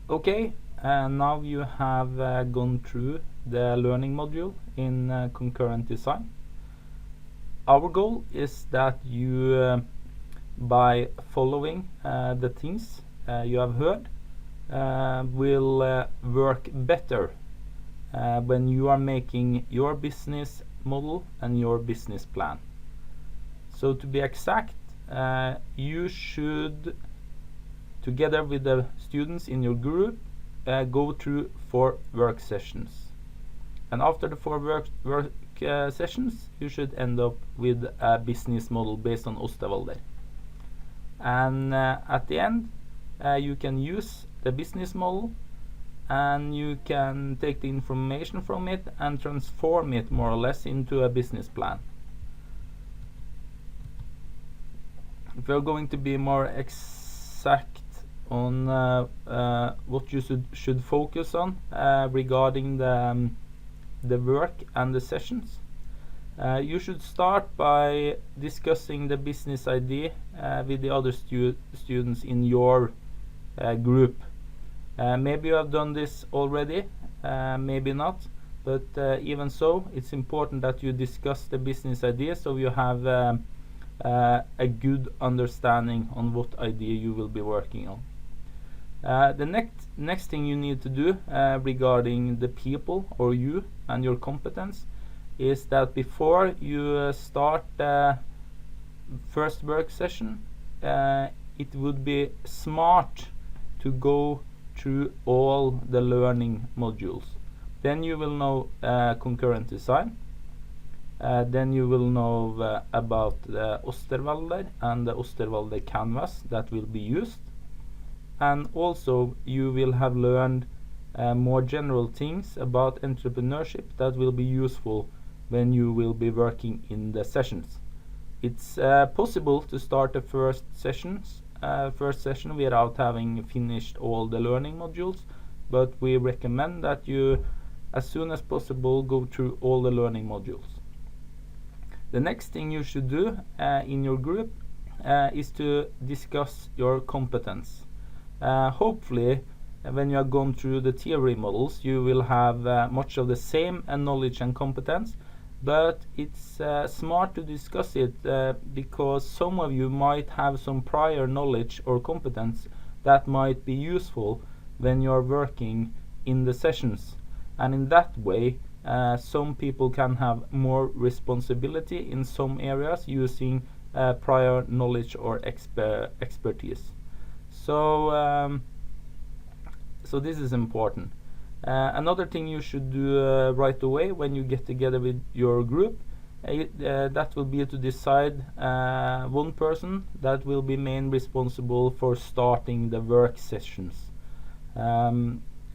Okay, now you have gone through the learning module in concurrent design. Our goal is that you, by following the things you have heard, will work better when you are making your business model and your business plan. So to be exact, you should, together with the students in your group, go through 4 work sessions. And after the 4 work sessions, you should end up with a business model based on Osterwalder. And at the end, you can use the business model and you can take the information from it and transform it more or less into a business plan. If you're going to be more exact on what you should focus on regarding the work and the sessions, you should start by discussing the business idea with the other students in your group. Maybe you have done this already, maybe not, but even so, it's important that you discuss the business idea so you have a good understanding on what idea you will be working on. The next thing you need to do regarding the people or you and your competence is that before you start the first work session, it would be smart to go through all the learning modules. Then you will know concurrent design. Then you will know about the Osterwalder and the Osterwalder canvas that will be used. And also you will have learned more general things about entrepreneurship that will be useful when you will be working in the sessions. It's possible to start the first session without having finished all the learning modules, but we recommend that you as soon as possible go through all the learning modules. The next thing you should do in your group is to discuss your competence. Hopefully, when you have gone through the theory models, you will have much of the same knowledge and competence, but it's smart to discuss it because some of you might have some prior knowledge or competence that might be useful when you're working in the sessions. And in that way, some people can have more responsibility in some areas using prior knowledge or expertise. So this is important. Another thing you should do right away when you get together with your group, that will be to decide one person that will be main responsible for starting the work sessions.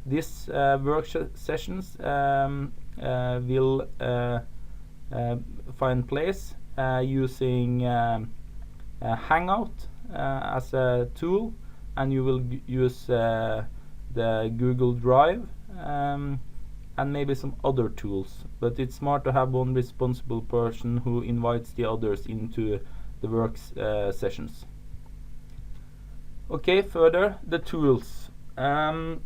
These work sessions will find place using Hangout as a tool, and you will use the Google Drive and maybe some other tools, but it's smart to have one responsible person who invites the others into the work sessions. Okay, further, the tools. To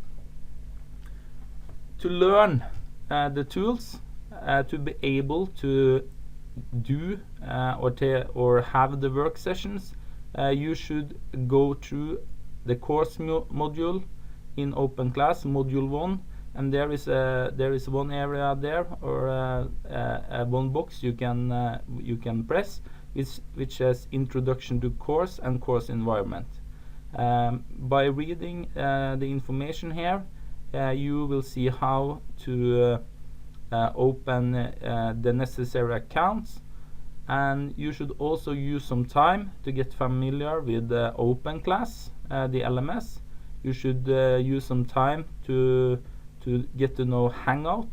learn the tools to be able to do or have the work sessions, you should go through the course module in OpenClass, module 1, and there is one area there, or one box you can press, which says Introduction to Course and Course Environment. By reading the information here, you will see how to open the necessary accounts, and you should also use some time to get familiar with OpenClass, the LMS. You should use some time to get to know Hangout,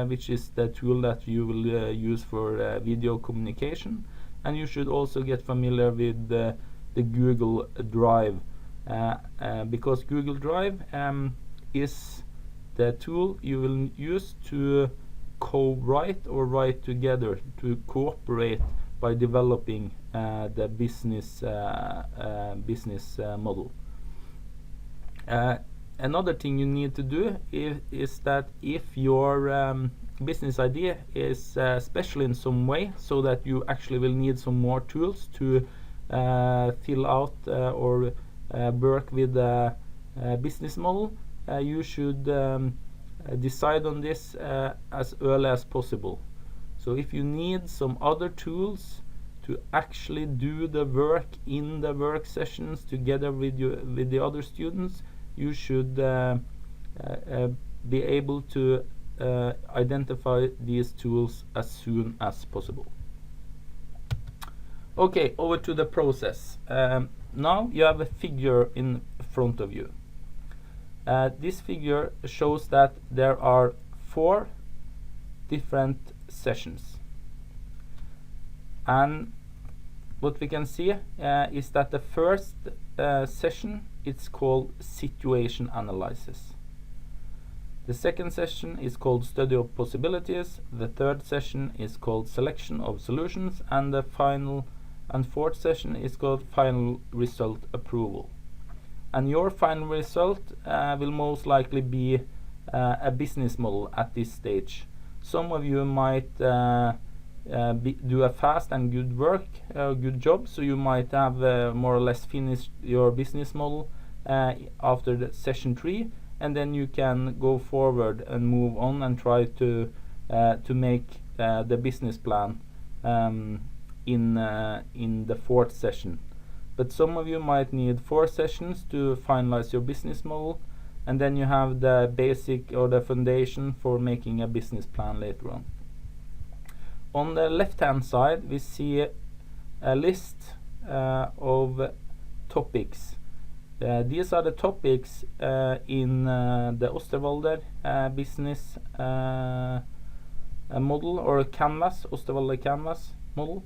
which is the tool that you will use for video communication, and you should also get familiar with the Google Drive, because Google Drive is the tool you will use to co-write or write together, to cooperate by developing the business model. Another thing you need to do is that if your business idea is special in some way, so that you actually will need some more tools to fill out or work with a business model, you should decide on this as early as possible. So if you need some other tools to actually do the work in the work sessions together with the other students, you should be able to identify these tools as soon as possible. Okay, over to the process. Now you have a figure in front of you. This figure shows that there are 4 different sessions, and what we can see is that the first session, it's called situation analysis. The second session is called study of possibilities. The third session is called selection of solutions, and the final and fourth session is called final result approval. And your final result will most likely be a business model at this stage. Some of you might do a fast and good job, so you might have more or less finished your business model after the session 3, and then you can go forward and move on and try to make the business plan in the 4th session. But some of you might need 4 sessions to finalize your business model, and then you have the basic or the foundation for making a business plan later on. On the left-hand side, we see a list of topics. These are the topics in the Osterwalder business model, or canvas, Osterwalder canvas model.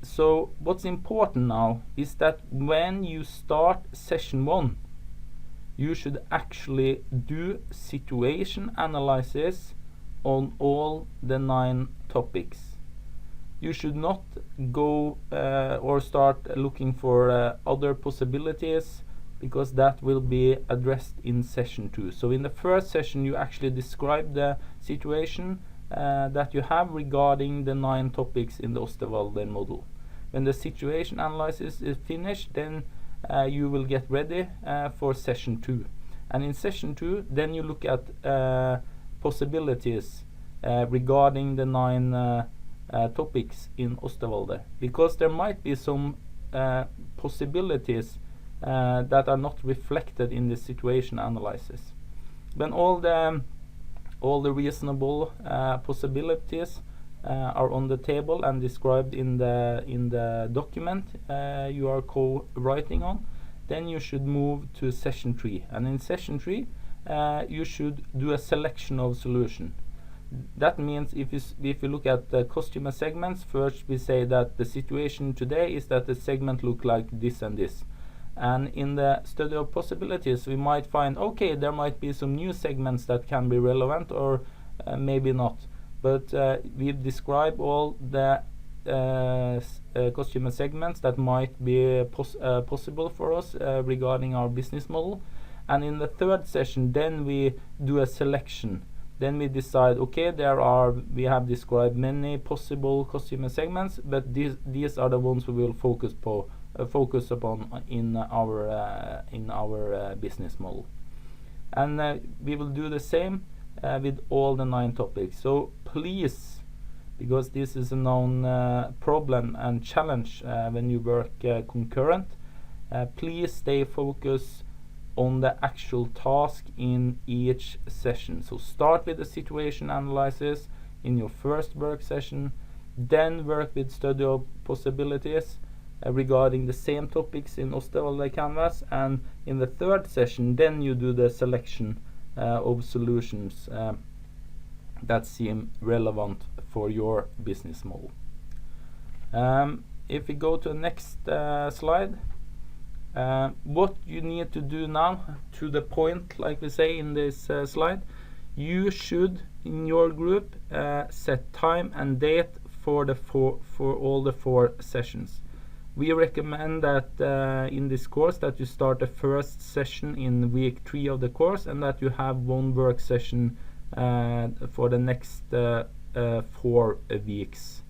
So what's important now is that when you start session 1, you should actually do situation analysis on all the 9 topics. You should not go or start looking for other possibilities, because that will be addressed in session 2. So in the first session you actually describe the situation that you have regarding the 9 topics in the Osterwalder model. When the situation analysis is finished, then you will get ready for session 2. And in session 2, then you look at possibilities regarding the 9 topics in Osterwalder, because there might be some possibilities that are not reflected in the situation analysis. When all the reasonable possibilities are on the table and described in the document you are co-writing on, then you should move to session 3. And in session 3 you should do a selection of solution. That means if you look at the customer segments, first we say that the situation today is that the segment look like this and this. And in the study of possibilities, we might find, okay, there might be some new segments that can be relevant, or maybe not. But we describe all the customer segments that might be possible for us regarding our business model. And in the third session, then we do a selection. Then we decide, okay, we have described many possible customer segments, but these are the ones we will focus upon in our business model. And we will do the same with all the 9 topics. So please, because this is a known problem and challenge when you work concurrent, please stay focused on the actual task in each session. So start with the situation analysis in your first work session, then work with study of possibilities regarding the same topics in Osterwalder canvas, and in the third session then you do the selection of solutions that seem relevant for your business model. If we go to the next slide, what you need to do now, to the point, like we say in this slide, you should in your group set time and date for all the 4 sessions. We recommend that in this course that you start the first session in week 3 of the course, and that you have one work session for the next 4 weeks.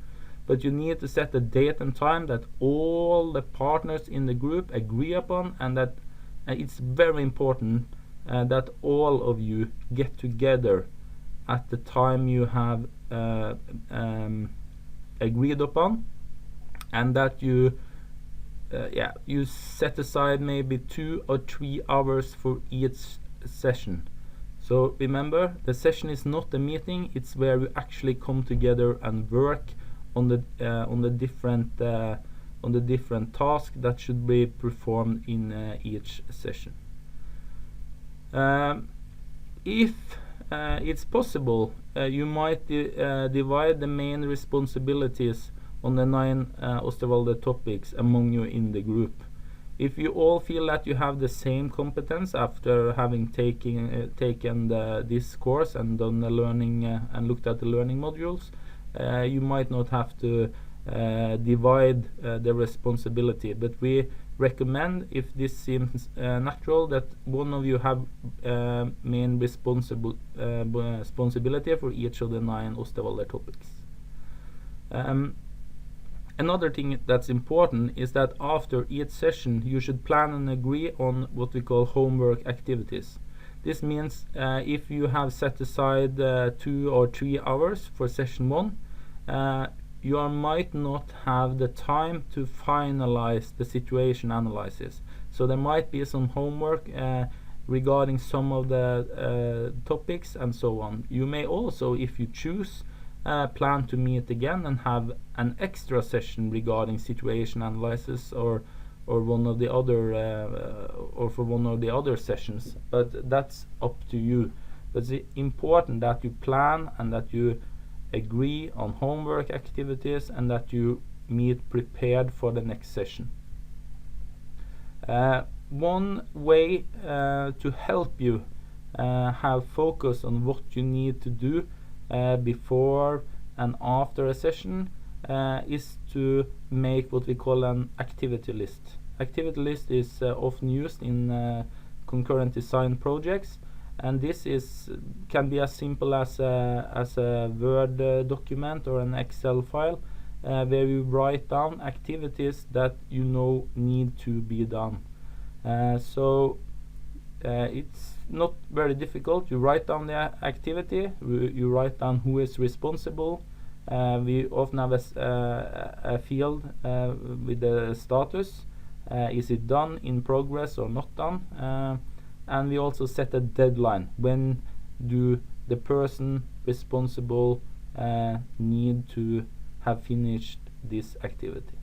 But you need to set a date and time that all the partners in the group agree upon, and that it's very important that all of you get together at the time you have agreed upon, and that you you set aside maybe 2 or 3 hours for each session. So remember, the session is not a meeting; it's where you actually come together and work on the different tasks that should be performed in each session. If it's possible, you might divide the main responsibilities on the 9 Osterwalder topics among you in the group. If you all feel that you have the same competence after having taken this course and done the learning and looked at the learning modules, you might not have to divide the responsibility, but we recommend, if this seems natural, that one of you have main responsibility for each of the 9 Osterwalder topics. Another thing that's important is that after each session you should plan and agree on what we call homework activities. This means if you have set aside 2 or 3 hours for session 1, you might not have the time to finalize the situation analysis. So there might be some homework regarding some of the topics and so on. You may also, if you choose, plan to meet again and have an extra session regarding situation analysis or one of the other or for one of the other sessions, but that's up to you. But it's important that you plan and that you agree on homework activities and that you meet prepared for the next session. One way to help you have focus on what you need to do before and after a session is to make what we call an activity list. Activity list is often used in concurrent design projects, and this can be as simple as a Word document or an Excel file where you write down activities that you know need to be done. It's not very difficult. You write down the activity, you write down who is responsible. We often have a field with the status. Is it done, in progress, or not done? And we also set a deadline. When do the person responsible need to have finished this activity?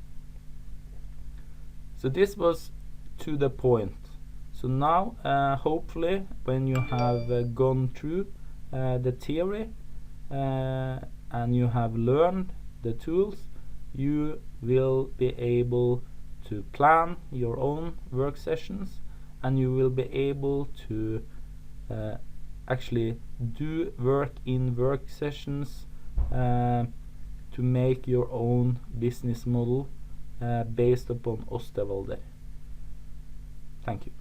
So this was to the point. So now, hopefully, when you have gone through the theory and you have learned the tools, you will be able to plan your own work sessions, and you will be able to actually do work in work sessions to make your own business model based upon Osterwalder. Thank you.